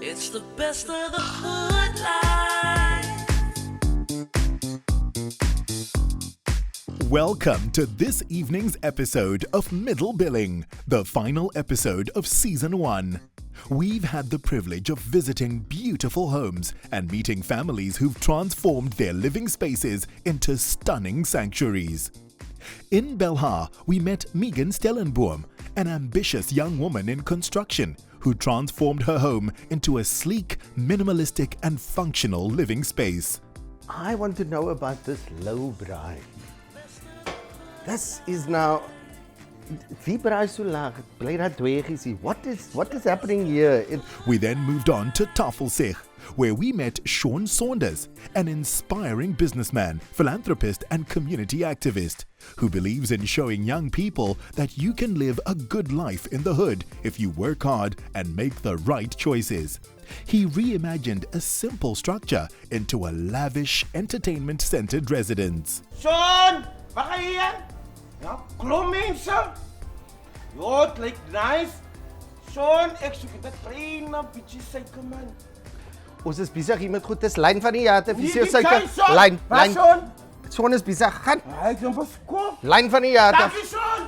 It's the best of the hood life. Welcome to this evening's episode of Middle Billing, the final episode of Season 1. We've had the privilege of visiting beautiful homes and meeting families who've transformed their living spaces into stunning sanctuaries. In Belhar, we met Megan Stellenboom, an ambitious young woman in construction who transformed her home into a sleek, minimalistic and functional living space. I want to know about this low braai. This is now... Wie braai so laag? Bly dat dweegies hier. What is happening here? We then moved on to Tafelsig, where we met Sean Saunders, an inspiring businessman, philanthropist and community activist who believes in showing young people that you can live a good life in the hood if you work hard and make the right choices. He reimagined a simple structure into a lavish, entertainment-centered residence. Sean, wat ga je hier? Ja, klom mensen. Ja, het lijkt nice. Sean, ek soek dit kleine bietjie suiker man. Ons is besig hier met goed. Dis lyn van die jaar te Wie visio die suiker. klein Sean? Lyn. Waar Sean? Sean is besig. Gaan. Ek het hom verkoop. Lyn van die jaar te. Dankie Sean.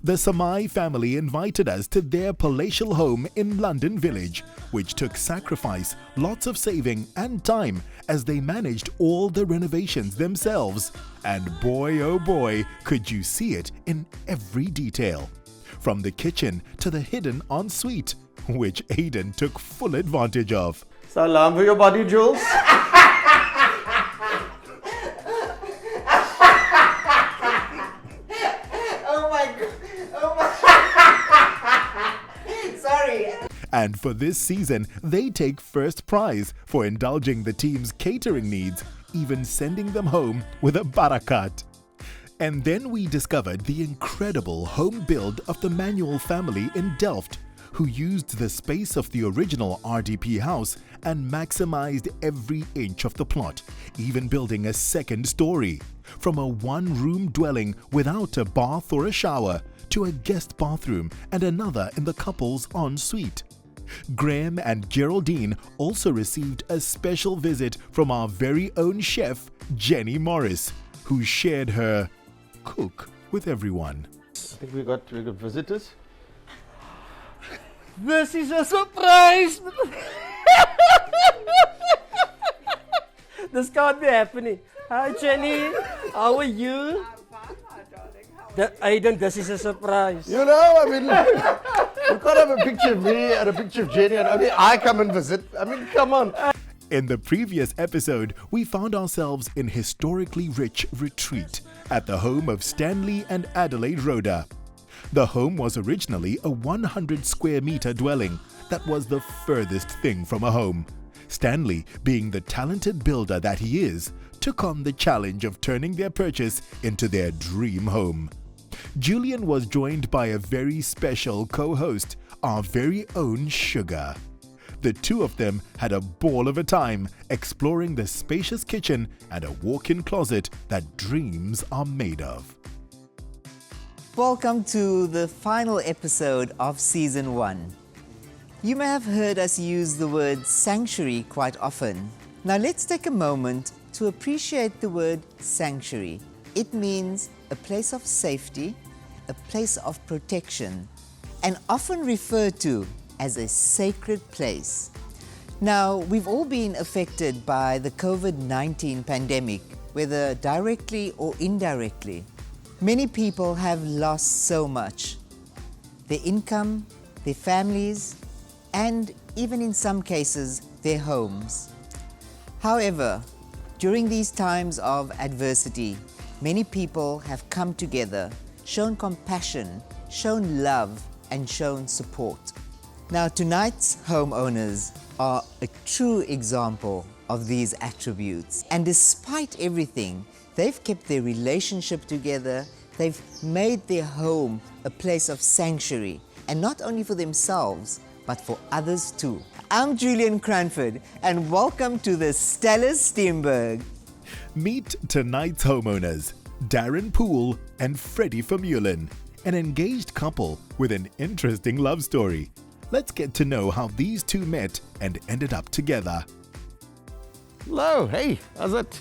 The Samai family invited us to their palatial home in London Village, which took sacrifice, lots of saving and time as they managed all the renovations themselves. And boy oh boy, could you see it in every detail. From the kitchen to the hidden ensuite, which Aidan took full advantage of. Salam for your body, Jules. And for this season, they take first prize for indulging the team's catering needs, even sending them home with a barakat. And then we discovered the incredible home build of the Manuel family in Delft, who used the space of the original RDP house and maximized every inch of the plot, even building a second story. From a one-room dwelling without a bath or a shower, to a guest bathroom and another in the couple's ensuite. Graham and Geraldine also received a special visit from our very own chef, Jenny Morris, who shared her cook with everyone. I think we got visitors. This is a surprise. This can't be happening. Hi Jenny, how are you? Aidan, this is a surprise. You know, I mean, we can't have a picture of me and a picture of Jenny and only I come and visit. I mean, come on. In the previous episode, we found ourselves in historically rich retreat at the home of Stanley and Adelaide Rhoda. The home was originally a 100 square meter dwelling that was the furthest thing from a home. Stanley, being the talented builder that he is, took on the challenge of turning their purchase into their dream home. Julian was joined by a very special co-host, our very own Sugar. The two of them had a ball of a time exploring the spacious kitchen and a walk-in closet that dreams are made of. Welcome to the final episode of Season 1. You may have heard us use the word sanctuary quite often. Now let's take a moment to appreciate the word sanctuary. It means a place of safety, a place of protection, and often referred to as a sacred place. Now, we've all been affected by the COVID-19 pandemic, whether directly or indirectly. Many people have lost so much. Their income, their families, and even in some cases, their homes. However, during these times of adversity, many people have come together, shown compassion, shown love, and shown support. Now, tonight's homeowners are a true example of these attributes. And despite everything, they've kept their relationship together, they've made their home a place of sanctuary, and not only for themselves, but for others too. I'm Julian Cranford, and welcome to the stellar Steenberg. Meet tonight's homeowners, Darryn Poole and Freddy Vermeulen, an engaged couple with an interesting love story. let's get to know how these two met and ended up together. Hello, hey, how's it?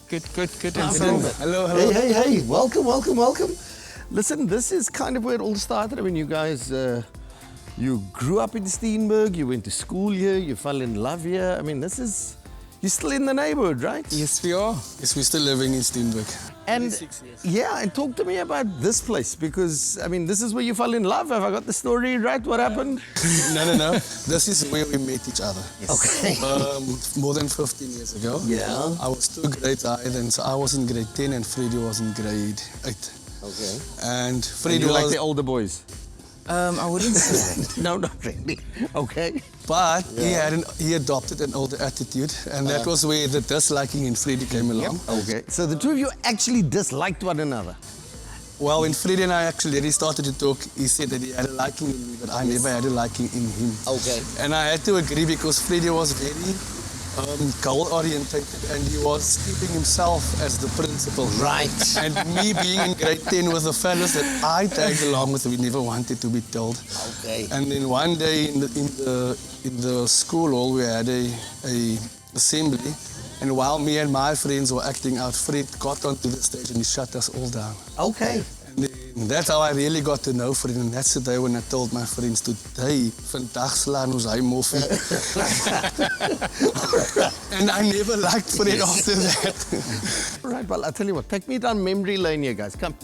Good. Hello. Hey, welcome. Listen, this is kind of where it all started. I mean, you guys, you grew up in Steenberg, you went to school here, you fell in love here. I mean, you're still in the neighborhood, right? Yes, we are. Yes, we're still living in Steenberg. And 6 years. yeah, and talk to me about this place because, I mean, this is where you fell in love. Have I got the story right? What happened? No. This is where we met each other. Okay. More than 15 years ago. Yeah. I was 2 grades higher then, so I was in grade 10 and Freddy was in grade 8. Okay. And Freddy And you was... like the older boys? I wouldn't say that. No, not really. Okay. But he adopted an older attitude, and that was where the disliking in Freddy came along. Okay. So the two of you actually disliked one another? Well, when Freddy and I actually really started to talk, he said that he had a liking in me, but I never had a liking in him. Okay. And I had to agree because Freddy was very goal-oriented and he was keeping himself as the principal. Right. And me being in grade 10 with the fellas that I tagged along with, we never wanted to be told. Okay. And then one day in the school hall, we had a assembly. And while me and my friends were acting out, Fred got onto the stage and he shut us all down. Okay. And then that's how I really got to know Fred. And that's the day when I told my friends, today, vandag slaan ons hy moffie. And I never liked Fred after that. All right, well, I'll tell you what. Take me down memory lane here, guys. Come.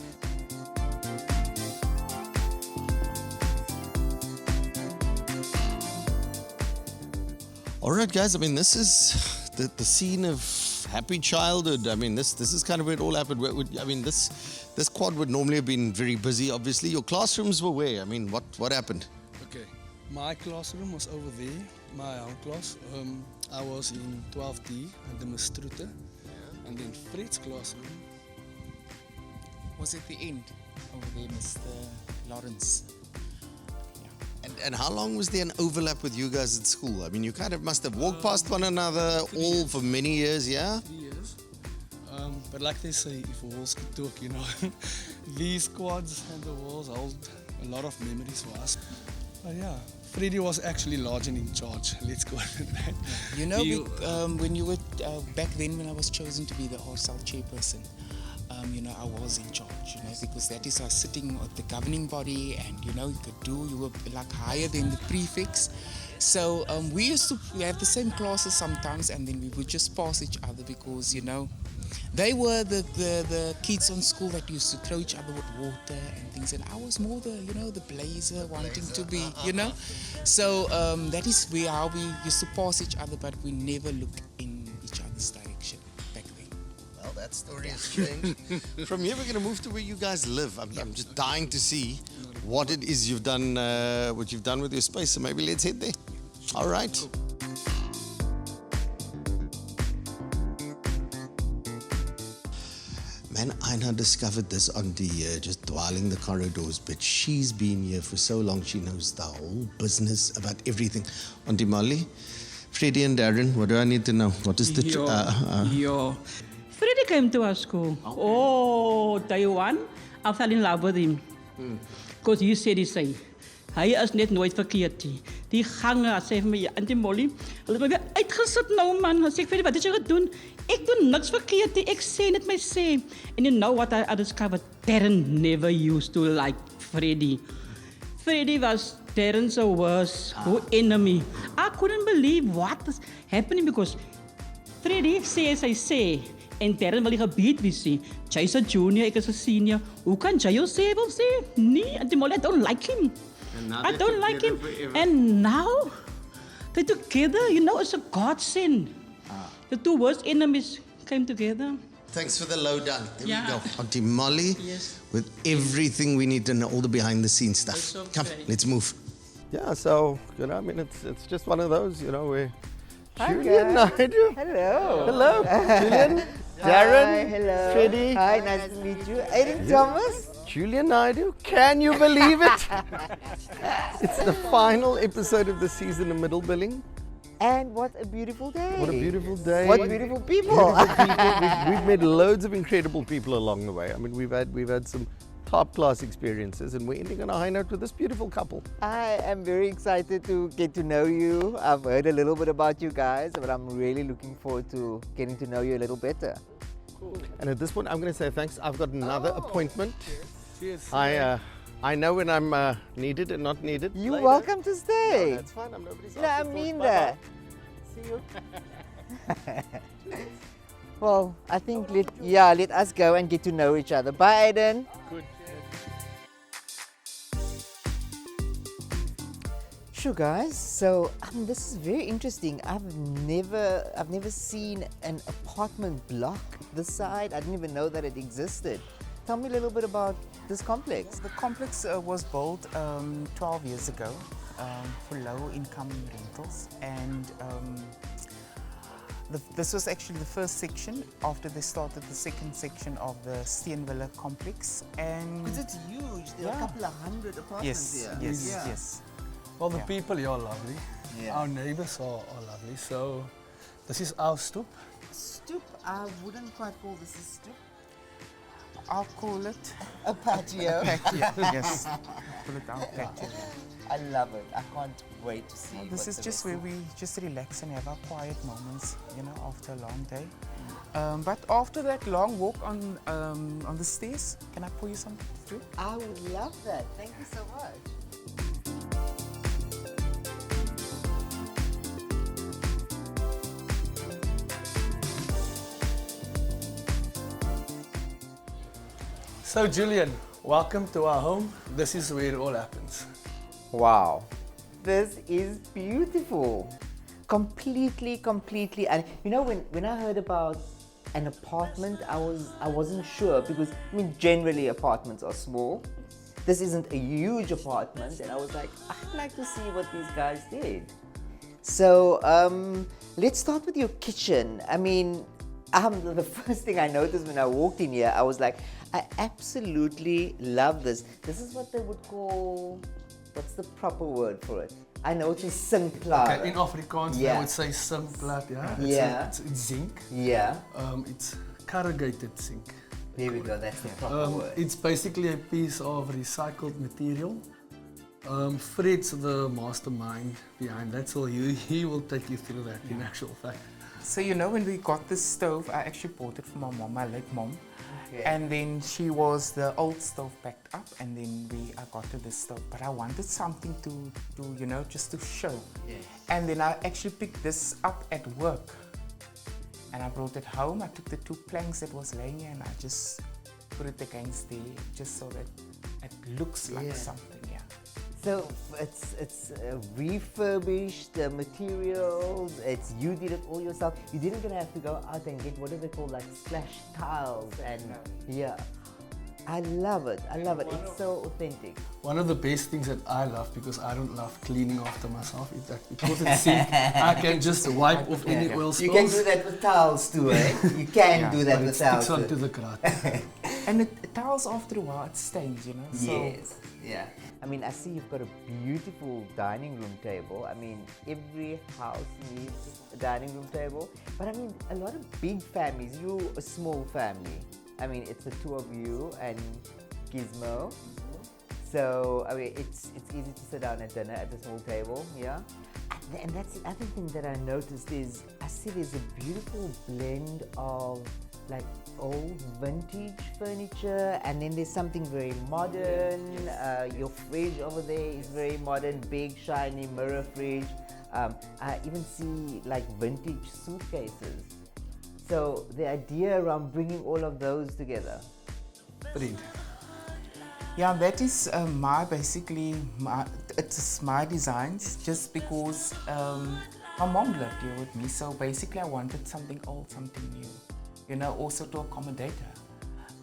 All right, guys. I mean, this is the scene of happy childhood. I mean, this is kind of where it all happened. I mean, this quad would normally have been very busy. Obviously, your classrooms were where? I mean, what happened? Okay, my classroom was over there, my home class. I was in 12D at the Mr. And then Fred's classroom was at the end over there, Mr. Lawrence. And how long was there an overlap with you guys at school? I mean, you kind of must have walked past one another all for many years, yeah? 3 years. But like they say, if walls could talk, you know, these quads and the walls hold a lot of memories for us. But yeah, Freddy was actually large and in charge. Let's go with that. You know, when you were back then, when I was chosen to be the RSL chairperson, you know, I was in charge, you know, because that is our sitting at the governing body, and you know, you were like higher than the prefects. So we used to have the same classes sometimes, and then we would just pass each other because, you know, they were the kids on school that used to throw each other with water and things, and I was more the, you know, the blazer, wanting to be, you know. So that is how we used to pass each other, but we never looked in each other's direction back then. Well, that story has changed. From here, we're going to move to where you guys live. I'm just dying to see what it is you've done, what you've done with your space. So maybe let's head there. All right. Man, Aina discovered this auntie here, just dwelling the corridors, but she's been here for so long, she knows the whole business about everything. Auntie Molly, Freddy and Darren, what do I need to know? What is the... Freddy came to our school. Oh, day one, I fell in love with him. Because he said, hy is net nooit verkeerd nie. Die gange, sê vir my, Auntie Molly, hulle het my weer uitgesit nou, man. Hy sê, Freddy, wat het jy gedoen? Ek doen niks verkeerd nie, ek sê net my sê. And you know what I discovered? Darren never used to like Freddy. Freddy was Darren's worst enemy. I couldn't believe what was happening because Freddy sê as hy sê, en Darren wil die gebied wie sê. Jy's a junior, ek is a senior. Hoe kan jy jou sê wil sê? Nee, Auntie Molly, I don't like him. I don't like him. And now, they're together, you know, it's a godsend. The two worst enemies came together. Thanks for the lowdown. There Yeah. we go. Auntie Molly, Yes. with everything we need to know, all the behind the scenes stuff. It's okay. Come, let's move. Yeah, so, you know, I mean, it's just one of those, you know, where Hi, Julian, guys. Naidu. Hello. Hello, Julian, Darren, Hello. Freddy. Hi, nice to meet you. Aiden Thomas. Julian Naidu. Can you believe it? It's the final episode of the season of Middle Billing. And what a beautiful day. What a beautiful day. What beautiful people. Beautiful people. We've met loads of incredible people along the way. I mean, we've had some top class experiences, and we're ending on a high note with this beautiful couple. I am very excited to get to know you. I've heard a little bit about you guys, but I'm really looking forward to getting to know you a little better. And at this point, I'm going to say thanks. I've got another appointment. Cheers. I know when I'm needed and not needed. You're later. welcome to stay. No, that's fine. I'm nobody's No, I afterthought. mean Bye-bye. that. See you. Well, I think let us go and get to know each other. Bye, Aiden. Good. Sure, guys. So this is very interesting. I've never seen an apartment block this side. I didn't even know that it existed. Tell me a little bit about this complex. The complex was built 12 years ago for low-income rentals, and this was actually the first section after they started the second section of the Steenberg complex. And Because it's huge. There are a couple of hundred apartments yes, here. yes, Yeah. yes. Well, the people here are lovely. Yeah. Our neighbors are lovely. So this is our stoep. Stoop, I wouldn't quite call this a stoop. I'll call it A patio. patio. Yes, call it our patio. I love it. I can't wait to see This what is the just rest where we just relax and have our quiet moments, you know, after a long day. But after that long walk on the stairs, can I pour you something to drink? I would love that. Thank you so much. So Julian, welcome to our home. This is where it all happens. Wow. This is beautiful. Completely. And you know, when I heard about an apartment, I wasn't sure because I mean generally apartments are small. This isn't a huge apartment, and I was like, I'd like to see what these guys did. So let's start with your kitchen. I mean, the first thing I noticed when I walked in here, I was like, I absolutely love this. This is what they would call, what's the proper word for it? I know it's a sinkplaat. Okay, in Afrikaans, Yeah. they would say sinkplaat, yeah? Yeah. It's zinc. Yeah, It's corrugated zinc. there we go, that's the proper word. It's basically a piece of recycled material. Fred's the mastermind behind that, so he will take you through that in actual fact. So you know, when we got this stove, I actually bought it for my mom, my late mom. Okay. And then she was the old stove packed up, and then I got her this stove. But I wanted something to you know, just to show. Yes. And then I actually picked this up at work. And I brought it home. I took the 2 planks that was laying here and I just put it against there, just so that it looks like something, yeah. So it's refurbished the materials. You did it all yourself. You didn't gonna have to go out and get what do they call like splash tiles and yeah. I love it. It's so authentic. One of the best things that I love, because I don't love cleaning after myself, is that because it's zinc, I can just wipe off any oil spills. You can do that with towels too, eh? You can do that But it with towels sticks too. onto the grat. And the towels after a while, it stains, you know. So Yes, yeah. I mean, I see you've got a beautiful dining room table. I mean, every house needs a dining room table. But I mean, a lot of big families, you're a small family. I mean, it's the 2 of you and Gizmo. So, I mean, it's easy to sit down at dinner at a small table, yeah? And that's the other thing that I noticed is, I see there's a beautiful blend of like old vintage furniture, and then there's something very modern. Your fridge over there is very modern, big shiny mirror fridge. I even see like vintage suitcases. So the idea around bringing all of those together. Fred. yeah, that is it's my designs, just because my mom lived here with me. So basically I wanted something old, something new, you know, also to accommodate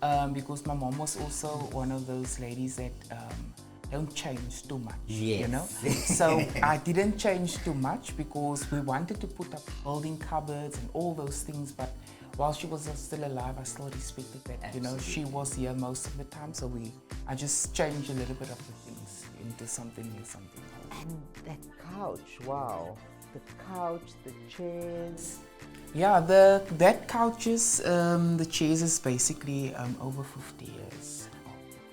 her. Because my mom was also one of those ladies that don't change too much, you know. So I didn't change too much because we wanted to put up building cupboards and all those things, but while she was still alive, I still respected that. You know, she was here most of the time, so I just changed a little bit of the things into something new, something old. And that couch, wow. The couch, the chairs. Yeah, that couches, the chairs is basically over 50 years.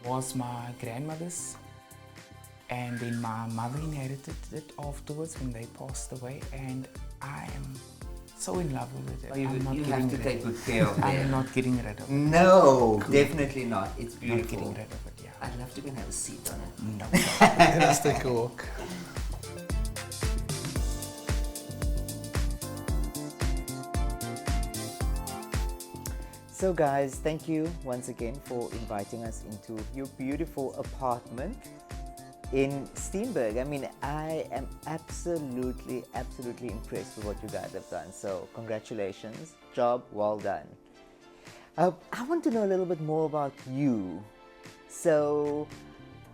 was my grandmother's, and then my mother inherited it afterwards when they passed away, and I am so in love with it. You have to take good care of it. I'm not getting rid of it. No, definitely not. It's beautiful. Not getting rid of it, yeah. I'd love to go and have a seat on it. No. Let's take a walk. So guys, thank you once again for inviting us into your beautiful apartment in Steenberg. I mean, I am absolutely impressed with what you guys have done. So congratulations, job well done. I want to know a little bit more about you. So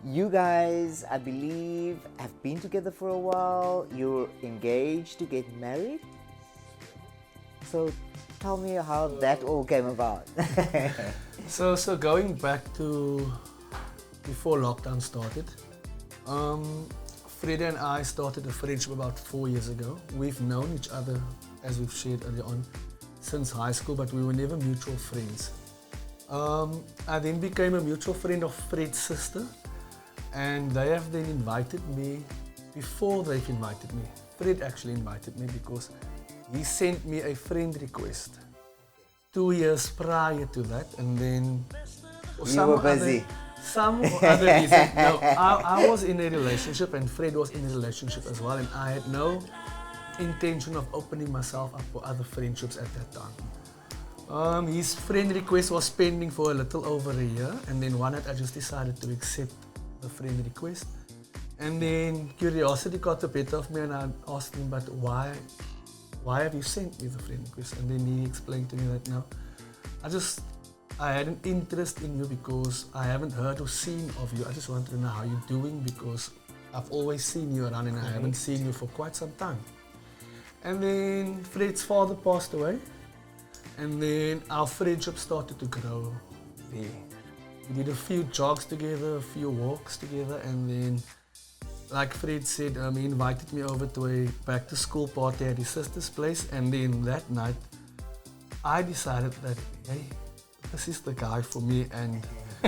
you guys, I believe, have been together for a while. You're engaged to get married. So tell me how that all came about. So going back to before lockdown started, Freddy and I started a friendship about 4 years ago. We've known each other, as we've shared earlier on, since high school, but we were never mutual friends. I then became a mutual friend of Fred's sister, and they have then invited me before they've invited me. Fred actually invited me because he sent me a friend request 2 years prior to that, and then you were busy. Some other reason. No, I was in a relationship and Fred was in a relationship as well, and I had no intention of opening myself up for other friendships at that time. His friend request was pending for a little over a year, and then one night I just decided to accept the friend request. And then curiosity got the better of me, and I asked him, but why have you sent me the friend request? And then he explained to me that no, I had an interest in you because I haven't heard or seen of you. I just wanted to know how you're doing because I've always seen you around and I haven't seen you for quite some time. And then Fred's father passed away, and then our friendship started to grow there. We did a few jogs together, a few walks together, and then, like Fred said, he invited me over to a back to school party at his sister's place, and then that night I decided that, hey, this is the guy for me, and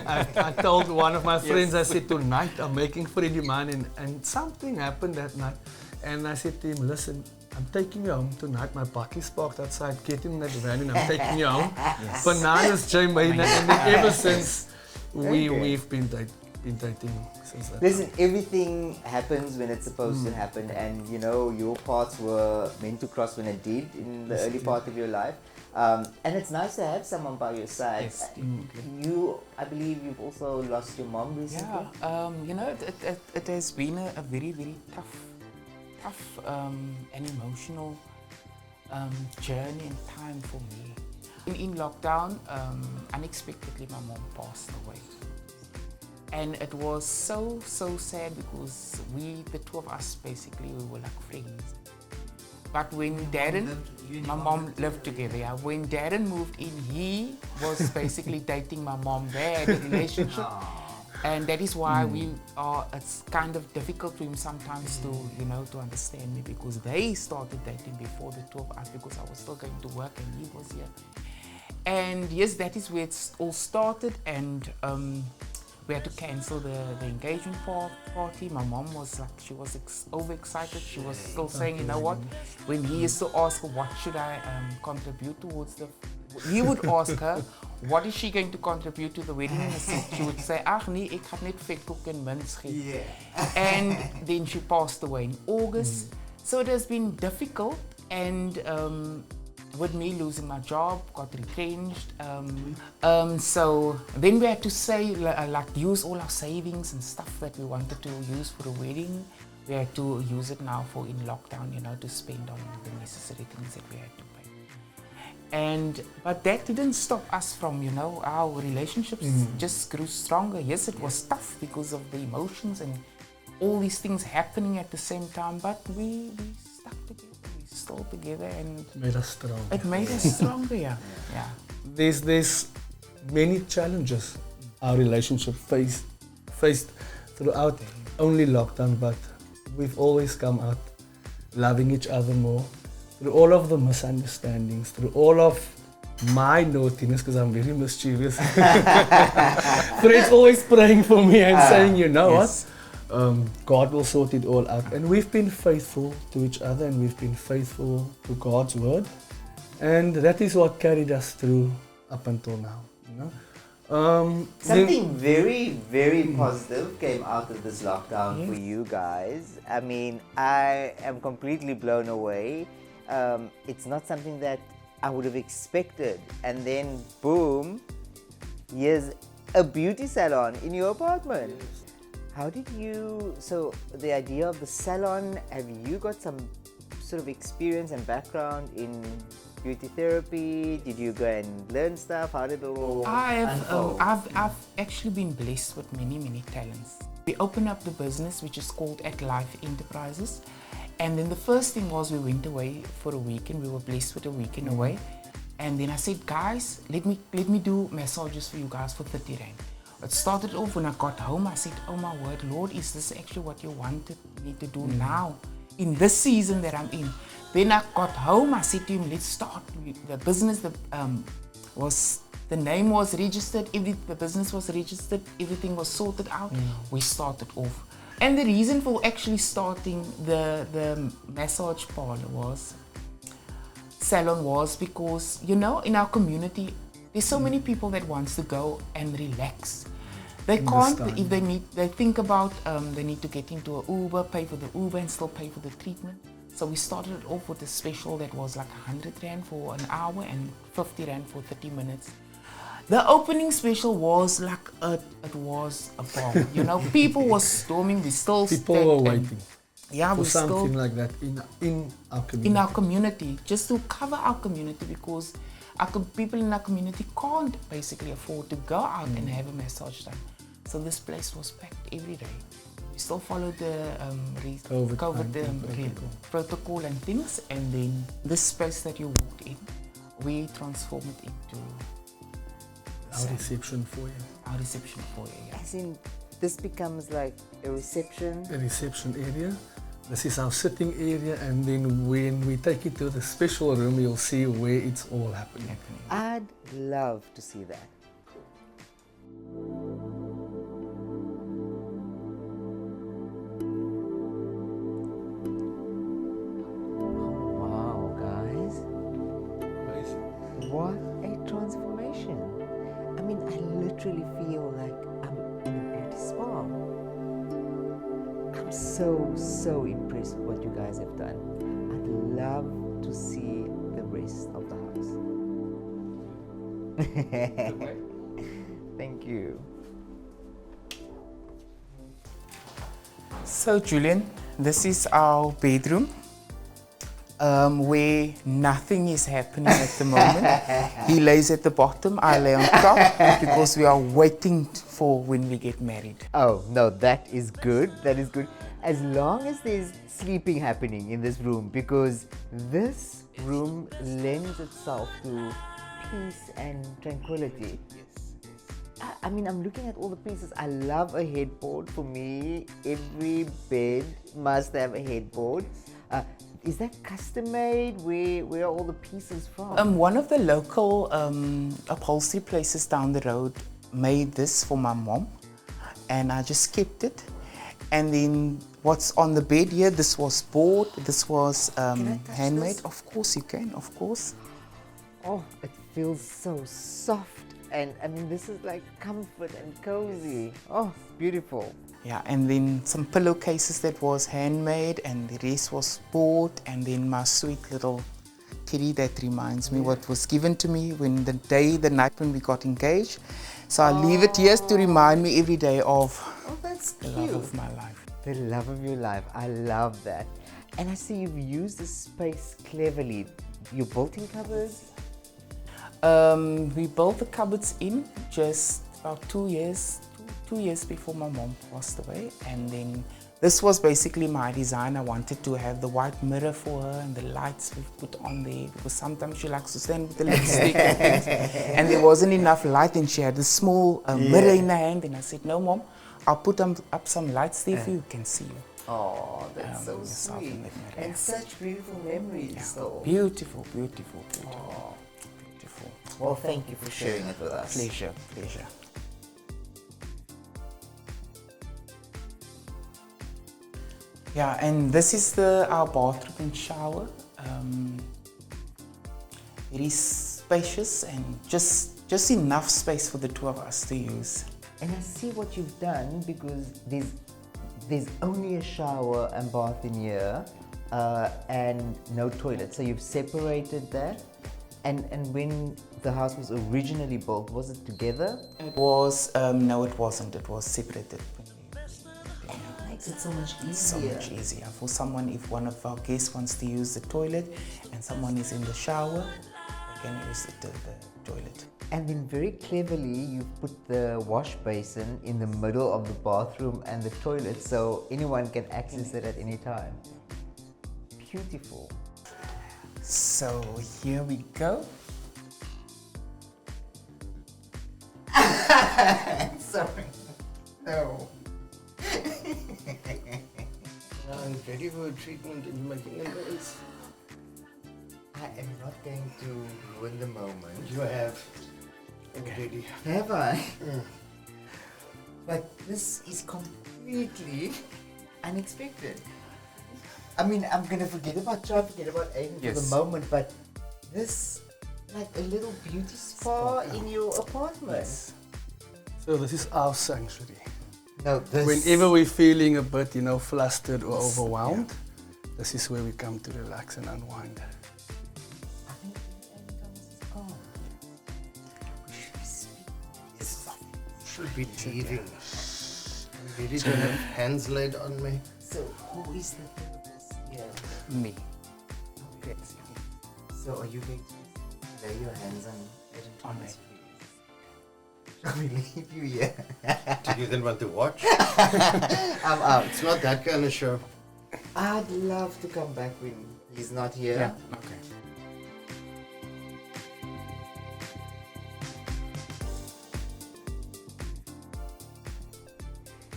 I told one of my friends, I said, tonight I'm making Freddy mine, and something happened that night, and I said to him, listen, I'm taking you home tonight, my bakkie is parked outside, get in that van and I'm taking you home. Bananas, Jamaica, and then ever since we've been dating since that Listen, time. everything happens when it's supposed to happen, and you know, your paths were meant to cross when it did in the early part of your life. And it's nice to have someone by your side. Yes, I believe you've also lost your mom recently. Yeah, it has been a very, very tough and emotional journey and time for me. In lockdown, unexpectedly my mom passed away. And it was so sad because the two of us basically, we were like friends. But when Darren, my mom lived together, yeah. When Darren moved in, he was basically dating my mom. They had a relationship. And that is why it's kind of difficult for him sometimes to understand me, because they started dating before the two of us, because I was still going to work and he was here. And yes, that is where it all started, and we had to cancel the engagement party. My mom was like, she was overexcited. She was still saying, you know what, when he used to ask her, what should I contribute towards he would ask her, what is she going to contribute to the wedding? She would say, ach nee, ek gaan net vetkoek en mints gee. And then she passed away in August. So it has been difficult, and with me losing my job, got retrenched. So then we had to say, use all our savings and stuff that we wanted to use for the wedding. We had to use it now for in lockdown, to spend on the necessary things that we had to pay. But that didn't stop us from, our relationships just grew stronger. Yes, it was tough because of the emotions and all these things happening at the same time, but we stuck together. Still together, and It made us strong. It made us stronger, yeah. There's many challenges our relationship faced throughout only lockdown, but we've always come out loving each other more through all of the misunderstandings, through all of my naughtiness, because I'm very mischievous. Fred's always praying for me and saying, you know what, God will sort it all out. And we've been faithful to each other, and we've been faithful to God's word. And that is what carried us through up until now. You know? Something very, very positive came out of this lockdown for you guys. I mean, I am completely blown away. It's not something that I would have expected. And then, boom, here's a beauty salon in your apartment. How did you, so the idea of the salon, have you got some sort of experience and background in beauty therapy? Did you go and learn stuff? How did it all unfold? I've actually been blessed with many talents. We opened up the business, which is called At Life Enterprises. And then the first thing was we went away for a weekend. We were blessed with a weekend away. And then I said, guys, let me do massages for you guys for 30 Rand. It started off when I got home. I said, oh my word, Lord, is this actually what you wanted me to do now? In this season that I'm in. Then I got home, I said to him, let's start. The business, the name was registered, the business was registered, everything was sorted out. We started off. And the reason for actually starting the massage parlor salon was because, you know, in our community, there's so many people that wants to go and relax. They can't, if they think about, they need to get into an Uber, pay for the Uber and still pay for the treatment. So we started it off with a special that was like 100 Rand for an hour and 50 Rand for 30 minutes. The opening special was like, it was a bomb. You know, people were storming, we still people were waiting. Yeah, for something like that in our community. In our community, just to cover our community, because people in our community can't basically afford to go out and have a massage done. So this place was packed every day. We still followed the COVID protocol and things, and then this space that you walked in, we transformed it into our reception foyer. Our reception foyer, yeah. As in, this becomes like a reception? A reception area. This is our sitting area, and then when we take it to the special room, you'll see where it's all happening. I'd love to see that. Wow, guys. What a transformation. I mean, I literally feel like I'm in a beauty spa. I'm so impressed with what you guys have done. I'd love to see the rest of the house. Thank you. So Julian, this is our bedroom where nothing is happening at the moment. He lays at the bottom, I lay on top because we are waiting for when we get married. Oh no, that is good. That is good. As long as there's sleeping happening in this room, because this room lends itself to peace and tranquility. I mean, I'm looking at all the pieces. I love a headboard. For me, every bed must have a headboard. Is that custom made? Where are all the pieces from? One of the local upholstery places down the road made this for my mom, and I just kept it. And then what's on the bed here, this was bought, this was handmade. This? Of course you can, of course. Oh, it feels so soft. And I mean, this is like comfort and cozy. Oh, beautiful. Yeah, and then some pillowcases that was handmade, and the rest was bought, and then my sweet little kitty that reminds me what was given to me when the night when we got engaged. So I leave it here to remind me every day of the love of my life. The love of your life. I love that. And I see you've used the space cleverly. You built-in cupboards? We built the cupboards in just about 2 years before my mom passed away, and then this was basically my design. I wanted to have the white mirror for her and the lights we've put on there, because sometimes she likes to stand with the lipstick and things, and there wasn't enough light, and she had a small mirror in her hand, and I said, no mom, I'll put up some lights there for you can see you. Oh, that's so sweet. And such beautiful memories. Yeah. Beautiful. Oh. Well, thank you for sharing it with us. Pleasure, pleasure. Yeah, and this is our bathroom and shower. It is spacious and just enough space for the two of us to use. And I see what you've done, because there's only a shower and bath in here and no toilet. So you've separated that. And when the house was originally built, was it together? It was, no it wasn't, it was separated. It makes it so much easier. So much easier for someone, if one of our guests wants to use the toilet and someone is in the shower, they can use the toilet. And then very cleverly, you put the wash basin in the middle of the bathroom and the toilet, so anyone can access it at any time. Beautiful. So here we go. Sorry. No. I'm ready for a treatment and you're making a noise. I am not going to ruin the moment. You have already. Have I? But this is completely unexpected. I mean, I'm gonna forget about Aiden for the moment, but this, like a little beauty spa in your apartment. Yes. So this is our sanctuary. No, this. Whenever we're feeling a bit, flustered or overwhelmed, this is where we come to relax and unwind. I think Aiden comes Should be teething. You really don't have hands laid on me. So, who is the therapist here? Me. Okay. So, are you going to lay your hands on me? Shall we leave you here? Do you then want to watch? I'm out. It's not that kind of show. I'd love to come back when he's not here. Yeah, okay.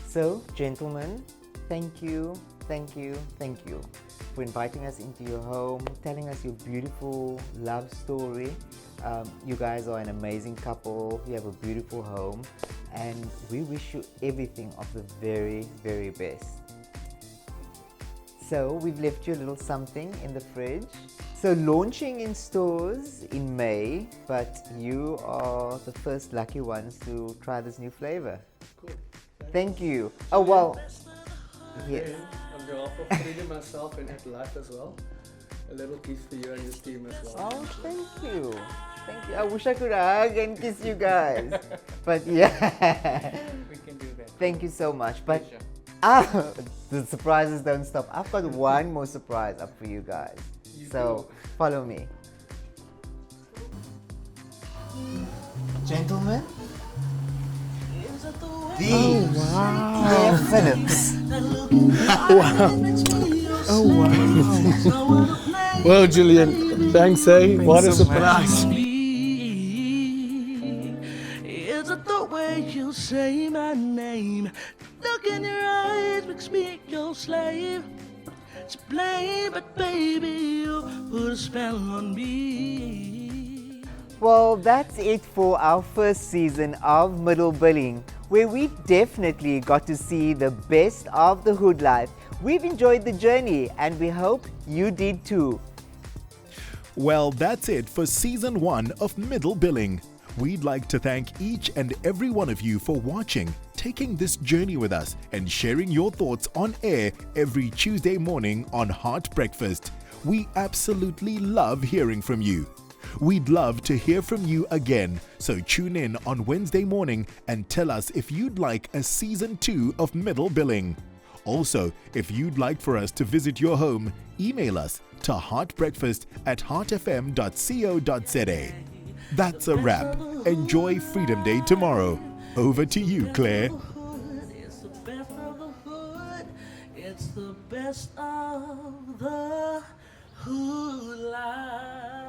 So, gentlemen, thank you for inviting us into your home, telling us your beautiful love story. You guys are an amazing couple. You have a beautiful home, and we wish you everything of the very, very best. So, we've left you a little something in the fridge. So, launching in stores in May, but you are the first lucky ones to try this new flavor. Cool. Thank you. Oh, well. Yes. On behalf of Freedom, myself, and at life as well, a little kiss for you and your team as well. Oh, thank you. Thank you. I wish I could hug and kiss you guys. But yeah. We can do that. Thank you so much. But the surprises don't stop. I've got one more surprise up for you guys. So follow me. Gentlemen. These Claire Phillips. Well, Julian, thanks, eh? What a surprise. Is it the way you say my name? Look in your eyes makes me your slave. It's plain, but baby, you put a spell on me. Well, that's it for our first season of Middle Billing, where we definitely got to see the best of the hood life. We've enjoyed the journey, and we hope you did too. Well, that's it for Season 1 of Middle Billing. We'd like to thank each and every one of you for watching, taking this journey with us, and sharing your thoughts on air every Tuesday morning on Heart Breakfast. We absolutely love hearing from you. We'd love to hear from you again, so tune in on Wednesday morning and tell us if you'd like a Season 2 of Middle Billing. Also, if you'd like for us to visit your home, email us to heartbreakfast@heartfm.co.za. That's a wrap. Enjoy Freedom Day tomorrow. Over to you, Claire. It's the best of the hood. It's the best of the hood life.